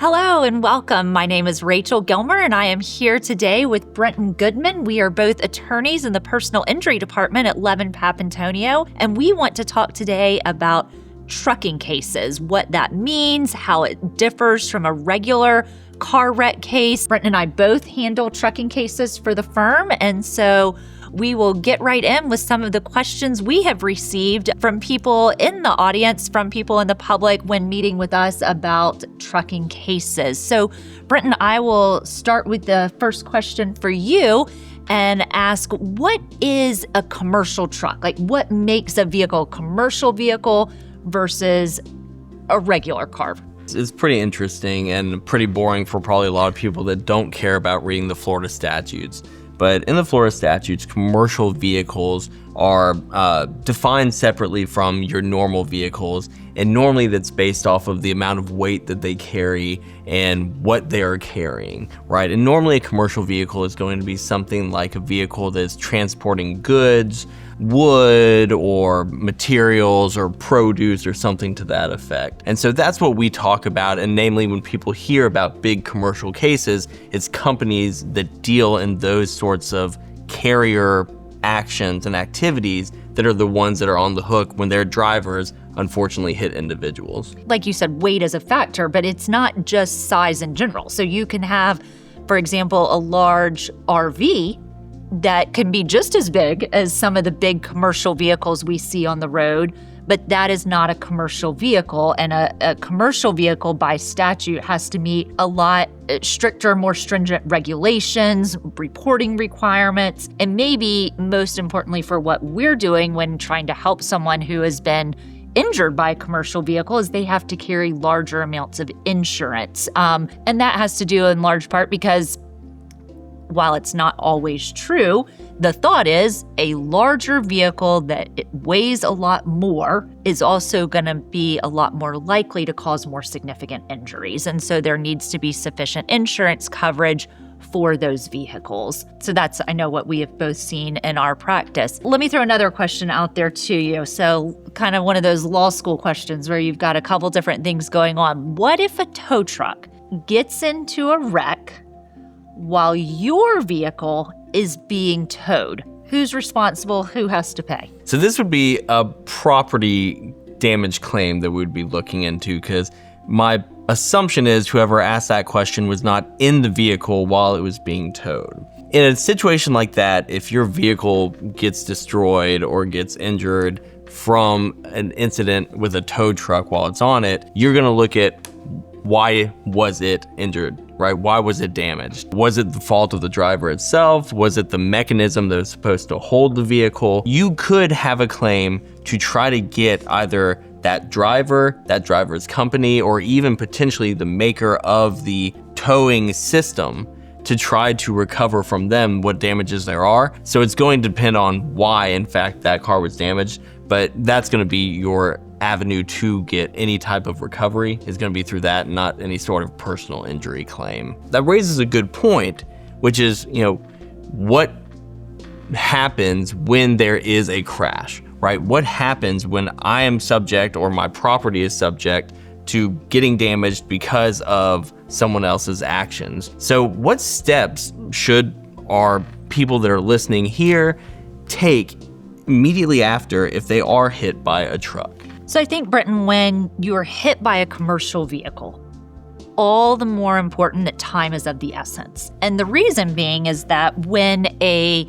Hello and welcome. My name is Rachael Gilmer and I am here today with Brenton Goodman. We are both attorneys in the personal injury department at Levin Papantonio, and we want to talk today about trucking cases, what that means, how it differs from a regular car wreck case. Brenton and I both handle trucking cases for the firm, and so we will get right in with some of the questions we have received from people in the audience, from people in the public when meeting with us about trucking cases. So, Brenton, I will start with the first question for you and ask, what is a commercial truck? Like, what makes a vehicle a commercial vehicle versus a regular car? It's pretty interesting and pretty boring for probably a lot of people that don't care about reading the Florida statutes. But in the Florida statutes, commercial vehicles are defined separately from your normal vehicles. And normally that's based off of the amount of weight that they carry and what they are carrying, right? And normally a commercial vehicle is going to be something like a vehicle that's transporting goods, wood or materials or produce or something to that effect. And so that's what we talk about. And namely, when people hear about big commercial cases, it's companies that deal in those sorts of carrier actions and activities that are the ones that are on the hook when their drivers unfortunately hit individuals. Like you said, weight is a factor, but it's not just size in general. So you can have, for example, a large RV that can be just as big as some of the big commercial vehicles we see on the road, but that is not a commercial vehicle. And a commercial vehicle by statute has to meet a lot stricter, more stringent regulations, reporting requirements, and maybe most importantly for what we're doing when trying to help someone who has been injured by a commercial vehicle is they have to carry larger amounts of insurance. And that has to do in large part because while it's not always true, the thought is a larger vehicle that it weighs a lot more is also going to be a lot more likely to cause more significant injuries. And so there needs to be sufficient insurance coverage for those vehicles. So that's, I know, what we have both seen in our practice. Let me throw another question out there to you. So kind of one of those law school questions where you've got a couple different things going on. What if a tow truck gets into a wreck while your vehicle is being towed? Who's responsible? Who has to pay? So this would be a property damage claim that we would be looking into, because my assumption is whoever asked that question was not in the vehicle while it was being towed. In a situation like that, if your vehicle gets destroyed or gets injured from an incident with a tow truck while it's on it, you're going to look at why was it injured, right? Why was it damaged? Was it the fault of the driver itself? Was it the mechanism that was supposed to hold the vehicle? You could have a claim to try to get either that driver, that driver's company, or even potentially the maker of the towing system to try to recover from them what damages there are. So it's going to depend on why, in fact, that car was damaged, but that's going to be your avenue to get any type of recovery is going to be through that, not any sort of personal injury claim. That raises a good point, which is, what happens when there is a crash, right? What happens when I am subject or my property is subject to getting damaged because of someone else's actions? So what steps should our people that are listening here take immediately after if they are hit by a truck? So I think, Brenton, when you are hit by a commercial vehicle, all the more important that time is of the essence. And the reason being is that when a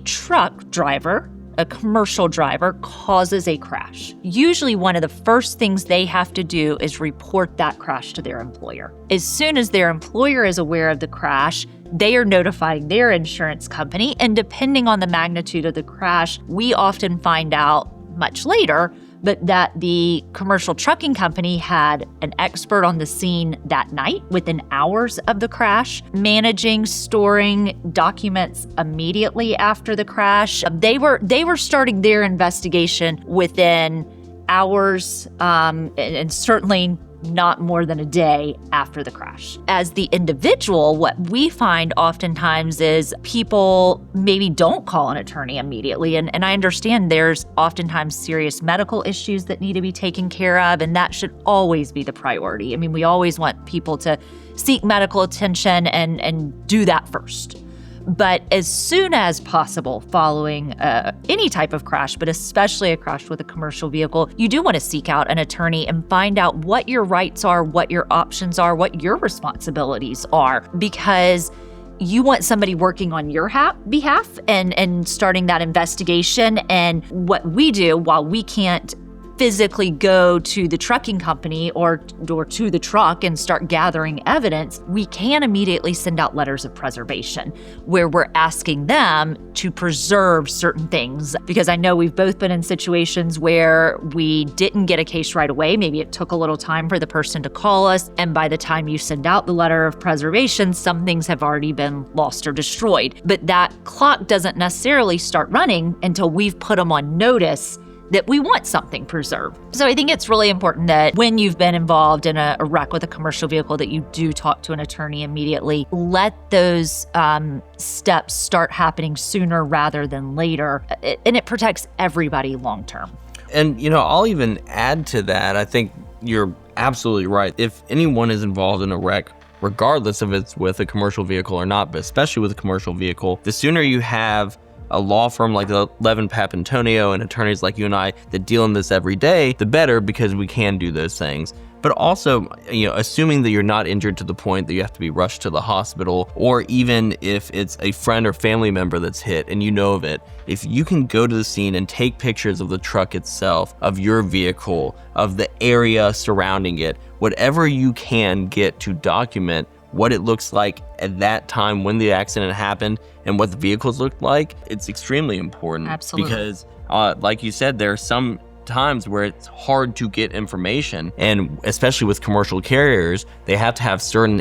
truck driver, a commercial driver, causes a crash, usually one of the first things they have to do is report that crash to their employer. As soon as their employer is aware of the crash, they are notifying their insurance company, and depending on the magnitude of the crash, we often find out much later, but that the commercial trucking company had an expert on the scene that night within hours of the crash, managing, storing documents immediately after the crash. They were starting their investigation within hours, and certainly not more than a day after the crash. As the individual, what we find oftentimes is people maybe don't call an attorney immediately. And I understand there's oftentimes serious medical issues that need to be taken care of, and that should always be the priority. I mean, we always want people to seek medical attention and do that first. But as soon as possible following any type of crash, but especially a crash with a commercial vehicle, you do want to seek out an attorney and find out what your rights are, what your options are, what your responsibilities are, because you want somebody working on your behalf and starting that investigation. And what we do, while we can't physically go to the trucking company or to the truck and start gathering evidence, we can immediately send out letters of preservation where we're asking them to preserve certain things. Because I know we've both been in situations where we didn't get a case right away. Maybe it took a little time for the person to call us. And by the time you send out the letter of preservation, some things have already been lost or destroyed. But that clock doesn't necessarily start running until we've put them on notice that we want something preserved. So I think it's really important that when you've been involved in a wreck with a commercial vehicle that you do talk to an attorney immediately. Let those steps start happening sooner rather than later, and it protects everybody long term. And, I'll even add to that. I think you're absolutely right. If anyone is involved in a wreck, regardless if it's with a commercial vehicle or not, but especially with a commercial vehicle, the sooner you have a law firm like the Levin Papantonio and attorneys like you and I that deal in this every day, the better, because we can do those things. But also, assuming that you're not injured to the point that you have to be rushed to the hospital, or even if it's a friend or family member that's hit and you know of it, if you can go to the scene and take pictures of the truck itself, of your vehicle, of the area surrounding it, whatever you can get to document what it looks like at that time when the accident happened and what the vehicles looked like, it's extremely important. Absolutely. Because like you said, there are some times where it's hard to get information, and especially with commercial carriers, they have to have certain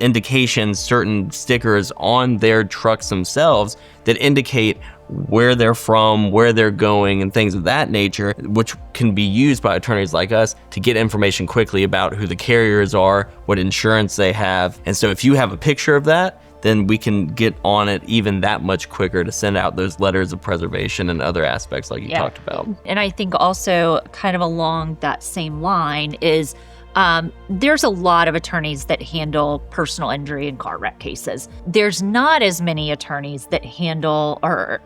indications, certain stickers on their trucks themselves that indicate where they're from, where they're going, and things of that nature, which can be used by attorneys like us to get information quickly about who the carriers are, what insurance they have. And so if you have a picture of that, then we can get on it even that much quicker to send out those letters of preservation and other aspects like you talked about. And I think also kind of along that same line is there's a lot of attorneys that handle personal injury and car wreck cases. There's not as many attorneys that handle or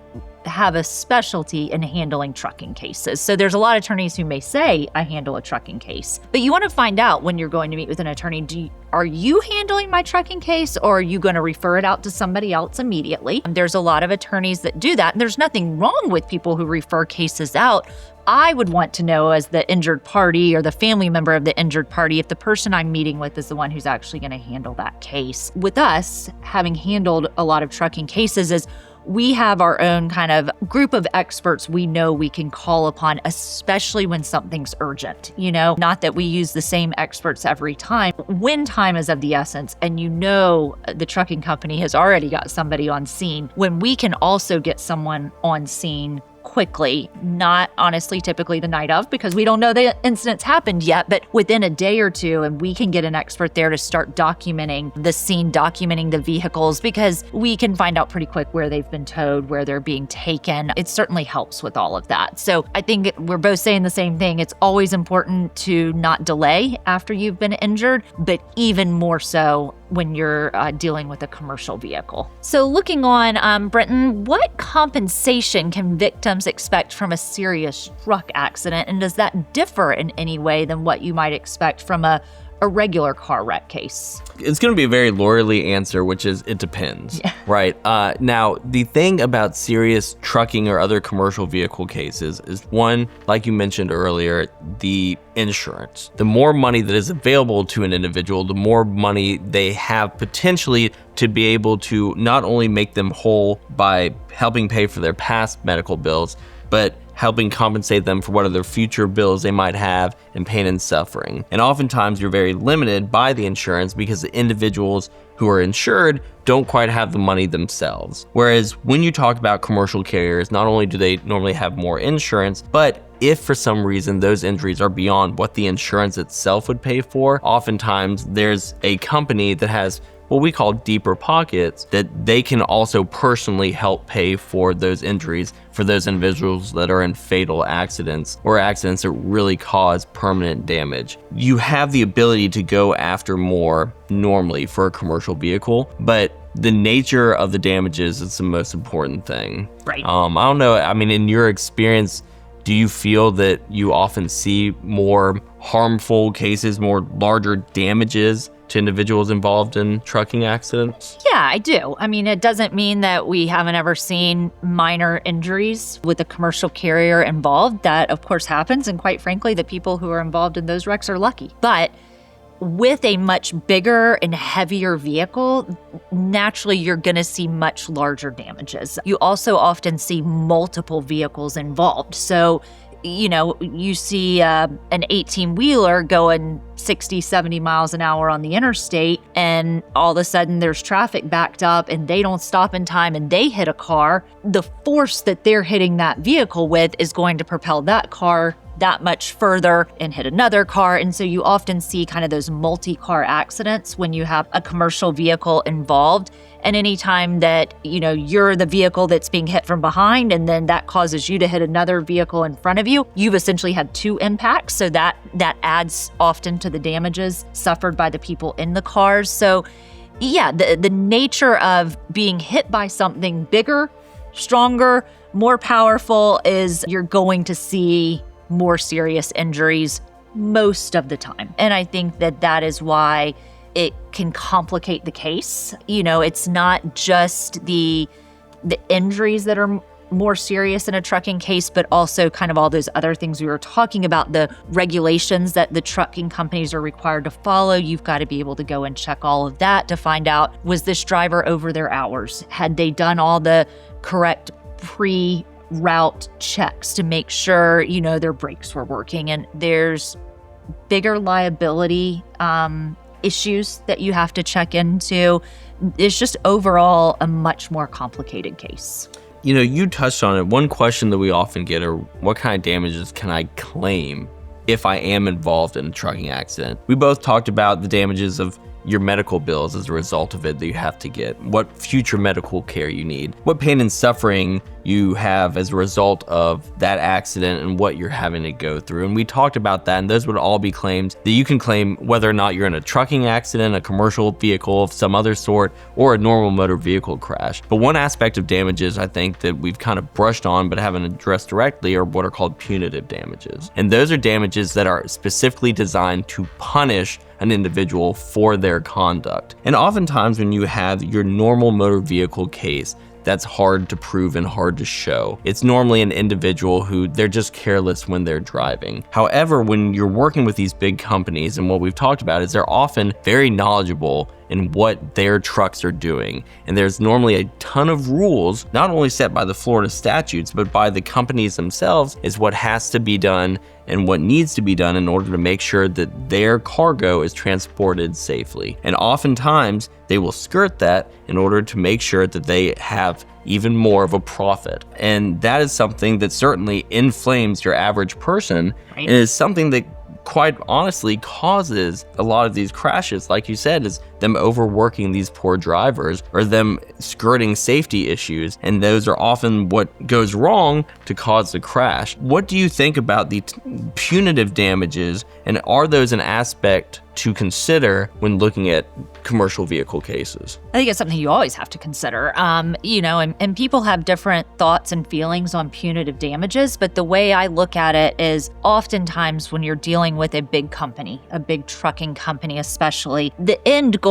have a specialty in handling trucking cases. So there's a lot of attorneys who may say, I handle a trucking case. But you want to find out when you're going to meet with an attorney, are you handling my trucking case, or are you going to refer it out to somebody else immediately? And there's a lot of attorneys that do that. And there's nothing wrong with people who refer cases out. I would want to know, as the injured party or the family member of the injured party, if the person I'm meeting with is the one who's actually going to handle that case. With us, having handled a lot of trucking cases, is we have our own kind of group of experts we know we can call upon, especially when something's urgent. Not that we use the same experts every time. When time is of the essence and the trucking company has already got somebody on scene, when we can also get someone on scene quickly, not honestly typically the night of, because we don't know the incident's happened yet, but within a day or two, and we can get an expert there to start documenting the scene, documenting the vehicles, because we can find out pretty quick where they've been towed, where they're being taken. It certainly helps with all of that. So I think we're both saying the same thing. It's always important to not delay after you've been injured, but even more so when you're dealing with a commercial vehicle. So looking on, Brenton, what compensation can victims expect from a serious truck accident? And does that differ in any way than what you might expect from a regular car wreck case? It's going to be a very lawyerly answer, which is it depends, right? Now, the thing about serious trucking or other commercial vehicle cases is, one, like you mentioned earlier, the insurance. The more money that is available to an individual, the more money they have potentially to be able to not only make them whole by helping pay for their past medical bills, but helping compensate them for what other future bills they might have in pain and suffering. And oftentimes you're very limited by the insurance because the individuals who are insured don't quite have the money themselves. Whereas when you talk about commercial carriers, not only do they normally have more insurance, but if for some reason those injuries are beyond what the insurance itself would pay for, oftentimes there's a company that has what we call deeper pockets that they can also personally help pay for those injuries for those individuals that are in fatal accidents or accidents that really cause permanent damage. You have the ability to go after more normally for a commercial vehicle, but the nature of the damages is the most important thing. Right. I don't know. I mean, in your experience, do you feel that you often see more harmful cases, more larger damages to individuals involved in trucking accidents? Yeah, I do. I mean, it doesn't mean that we haven't ever seen minor injuries with a commercial carrier involved. That, of course, happens. And quite frankly, the people who are involved in those wrecks are lucky. But with a much bigger and heavier vehicle, naturally, you're going to see much larger damages. You also often see multiple vehicles involved. So, you see an 18-wheeler going 60, 70 miles an hour on the interstate, and all of a sudden there's traffic backed up and they don't stop in time and they hit a car. The force that they're hitting that vehicle with is going to propel that car that much further and hit another car. And so you often see kind of those multi-car accidents when you have a commercial vehicle involved. And anytime that, you're the vehicle that's being hit from behind and then that causes you to hit another vehicle in front of you, you've essentially had two impacts. So that adds often to the damages suffered by the people in the cars. So yeah, the nature of being hit by something bigger, stronger, more powerful is you're going to see more serious injuries most of the time. And I think that is why it can complicate the case. It's not just the injuries that are more serious in a trucking case, but also kind of all those other things we were talking about, the regulations that the trucking companies are required to follow. You've got to be able to go and check all of that to find out, was this driver over their hours? Had they done all the correct pre-route checks to make sure, their brakes were working? And there's bigger liability issues that you have to check into. It's just overall a much more complicated case. You touched on it. One question that we often get are, what kind of damages can I claim if I am involved in a trucking accident? We both talked about the damages of your medical bills as a result of it that you have to get, what future medical care you need, what pain and suffering you have as a result of that accident and what you're having to go through. And we talked about that, and those would all be claims that you can claim whether or not you're in a trucking accident, a commercial vehicle of some other sort, or a normal motor vehicle crash. But one aspect of damages I think that we've kind of brushed on but haven't addressed directly are what are called punitive damages. And those are damages that are specifically designed to punish an individual for their conduct. And oftentimes when you have your normal motor vehicle case, that's hard to prove and hard to show. It's normally an individual who they're just careless when they're driving. However, when you're working with these big companies, and what we've talked about is they're often very knowledgeable in what their trucks are doing. And there's normally a ton of rules, not only set by the Florida statutes, but by the companies themselves, is what has to be done and what needs to be done in order to make sure that their cargo is transported safely. And oftentimes, they will skirt that in order to make sure that they have even more of a profit. And that is something that certainly inflames your average person, right? And is something that quite honestly causes a lot of these crashes. Like you said, is them overworking these poor drivers or them skirting safety issues. And those are often what goes wrong to cause the crash. What do you think about the punitive damages, and are those an aspect to consider when looking at commercial vehicle cases? I think it's something you always have to consider. And people have different thoughts and feelings on punitive damages, but the way I look at it is oftentimes when you're dealing with a big company, a big trucking company especially, the end goal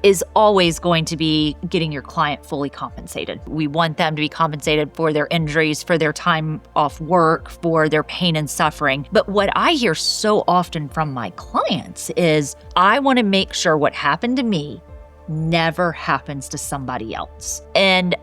is always going to be getting your client fully compensated. We want them to be compensated for their injuries, for their time off work, for their pain and suffering. But what I hear so often from my clients is, I want to make sure what happened to me never happens to somebody else. And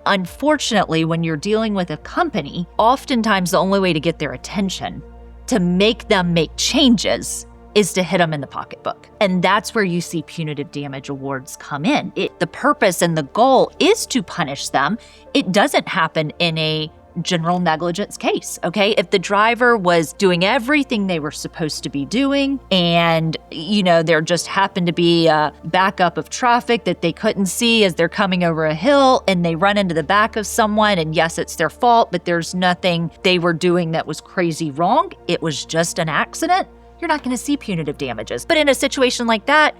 unfortunately, when you're dealing with a company, oftentimes the only way to get their attention, to make them make changes, is to hit them in the pocketbook. And that's where you see punitive damage awards come in. The purpose and the goal is to punish them. It doesn't happen in a general negligence case, okay? If the driver was doing everything they were supposed to be doing and, there just happened to be a backup of traffic that they couldn't see as they're coming over a hill and they run into the back of someone, and yes, it's their fault, but there's nothing they were doing that was crazy wrong. It was just an accident. You're not going to see punitive damages. But in a situation like that,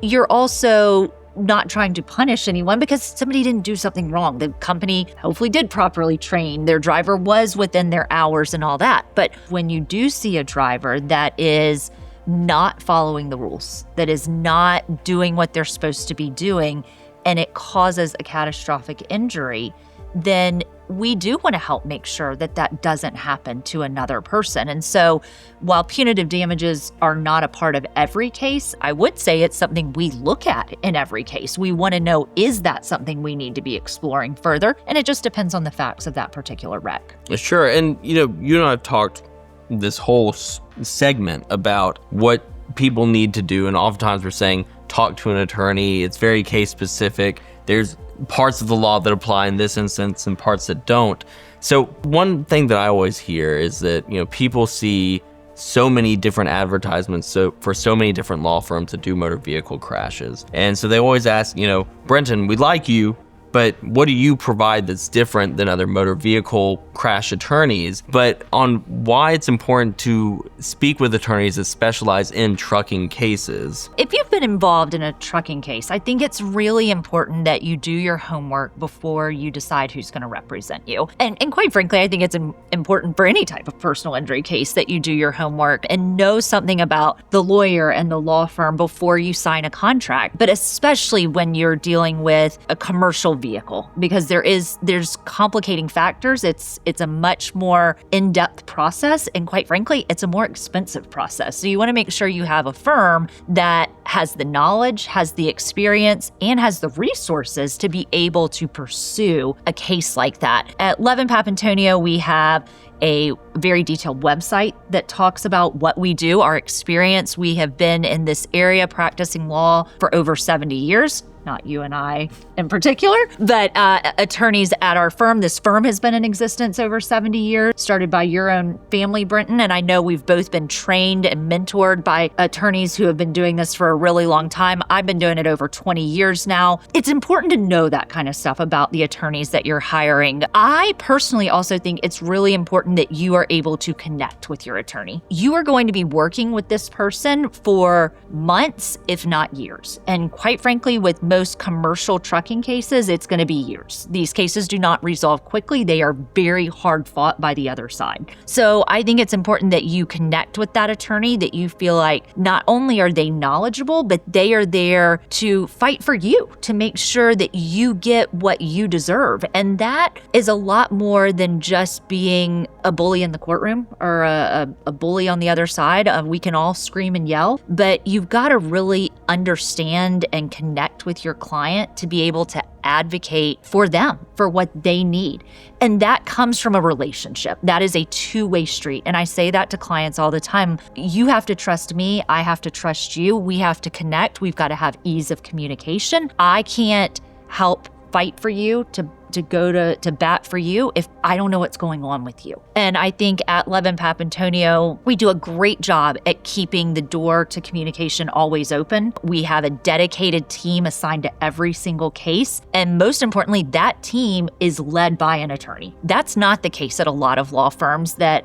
you're also not trying to punish anyone because somebody didn't do something wrong. The company hopefully did properly train. Their driver was within their hours and all that. But when you do see a driver that is not following the rules, that is not doing what they're supposed to be doing, and it causes a catastrophic injury, then we do want to help make sure that that doesn't happen to another person. And so while punitive damages are not a part of every case, I would say it's something we look at in every case. We want to know, is that something we need to be exploring further? And it just depends on the facts of that particular wreck. Sure. And, you and I have talked this whole segment about what people need to do. And oftentimes we're saying, talk to an attorney. It's very case specific. There's parts of the law that apply in this instance and parts that don't. So one thing that I always hear is that, people see so many different advertisements for so many different law firms that do motor vehicle crashes. And so they always ask, Brenton, we like you, but what do you provide that's different than other motor vehicle crash attorneys? But on why it's important to speak with attorneys that specialize in trucking cases. If you've been involved in a trucking case, I think it's really important that you do your homework before you decide who's going to represent you. And quite frankly, I think it's important for any type of personal injury case that you do your homework and know something about the lawyer and the law firm before you sign a contract, but especially when you're dealing with a commercial vehicle, because there's complicating factors. It's a much more in-depth process, and quite frankly, it's a more expensive process. So you want to make sure you have a firm that has the knowledge, has the experience, and has the resources to be able to pursue a case like that. At Levin Papantonio, we have a very detailed website that talks about what we do, our experience. We have been in this area practicing law for over 70 years. Not you and I in particular, but attorneys at our firm. This firm has been in existence over 70 years, started by your own family, Brenton. And I know we've both been trained and mentored by attorneys who have been doing this for a really long time. I've been doing it over 20 years now. It's important to know that kind of stuff about the attorneys that you're hiring. I personally also think it's really important that you are able to connect with your attorney. You are going to be working with this person for months, if not years. And quite frankly, with most commercial trucking cases, it's going to be years. These cases do not resolve quickly. They are very hard fought by the other side. So I think it's important that you connect with that attorney, that you feel like not only are they knowledgeable, but they are there to fight for you, to make sure that you get what you deserve. And that is a lot more than just being a bully in the courtroom or a bully on the other side. We can all scream and yell, but you've got to really understand and connect with your client to be able to advocate for them, for what they need. And that comes from a relationship. That is a two-way street. And I say that to clients all the time. You have to trust me. I have to trust you. We have to connect. We've got to have ease of communication. I can't help fight for you, to go to bat for you if I don't know what's going on with you. And I think at Levin Papantonio, we do a great job at keeping the door to communication always open. We have a dedicated team assigned to every single case. And most importantly, that team is led by an attorney. That's not the case at a lot of law firms, that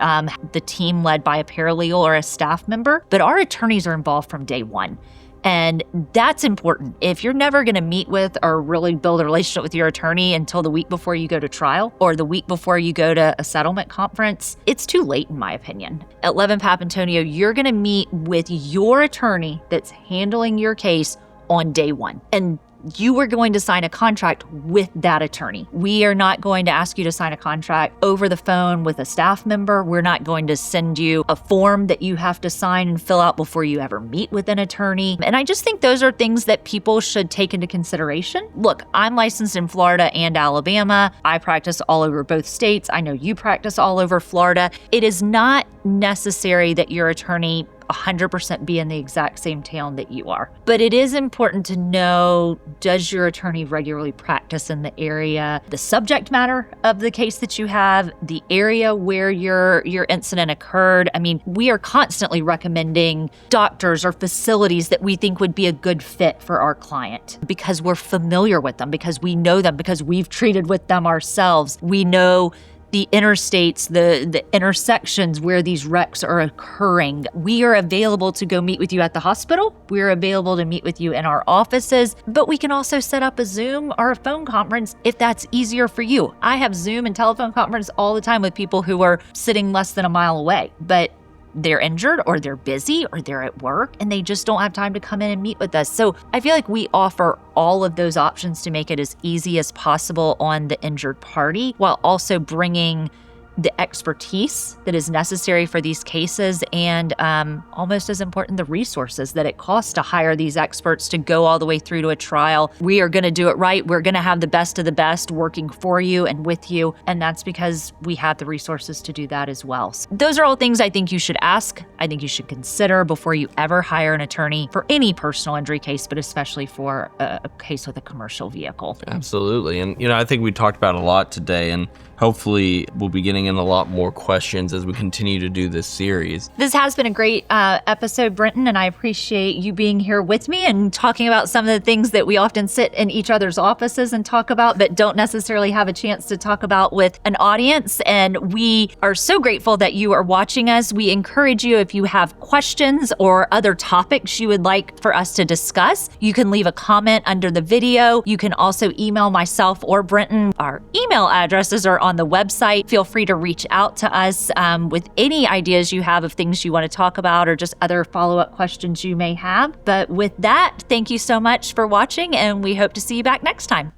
the team led by a paralegal or a staff member, but our attorneys are involved from day one. And that's important. If you're never going to meet with or really build a relationship with your attorney until the week before you go to trial or the week before you go to a settlement conference, it's too late, in my opinion. At Levin Papantonio, you're going to meet with your attorney that's handling your case on day one. And you are going to sign a contract with that attorney. We are not going to ask you to sign a contract over the phone with a staff member. We're not going to send you a form that you have to sign and fill out before you ever meet with an attorney. And I just think those are things that people should take into consideration. Look, I'm licensed in Florida and Alabama. I practice all over both states. I know you practice all over Florida. It is not necessary that your attorney 100% be in the exact same town that you are. But it is important to know, does your attorney regularly practice in the area, the subject matter of the case that you have, the area where your incident occurred? I mean, we are constantly recommending doctors or facilities that we think would be a good fit for our client because we're familiar with them, because we know them, because we've treated with them ourselves. We know the interstates, the intersections where these wrecks are occurring. We are available to go meet with you at the hospital. We're available to meet with you in our offices, but we can also set up a Zoom or a phone conference if that's easier for you. I have Zoom and telephone conference all the time with people who are sitting less than a mile away, but they're injured or they're busy or they're at work and they just don't have time to come in and meet with us. So I feel like we offer all of those options to make it as easy as possible on the injured party while also bringing the expertise that is necessary for these cases and almost as important, the resources that it costs to hire these experts to go all the way through to a trial. We are going to do it right. We're going to have the best of the best working for you and with you. And that's because we have the resources to do that as well. So those are all things I think you should ask. I think you should consider before you ever hire an attorney for any personal injury case, but especially for a case with a commercial vehicle. Absolutely. And, I think we talked about a lot today, and hopefully we'll be getting in a lot more questions as we continue to do this series. This has been a great episode, Brenton, and I appreciate you being here with me and talking about some of the things that we often sit in each other's offices and talk about, but don't necessarily have a chance to talk about with an audience. And we are so grateful that you are watching us. We encourage you, if you have questions or other topics you would like for us to discuss, you can leave a comment under the video. You can also email myself or Brenton. Our email addresses are on the website. Feel free to reach out to us with any ideas you have of things you want to talk about or just other follow-up questions you may have. But with that, thank you so much for watching, and we hope to see you back next time.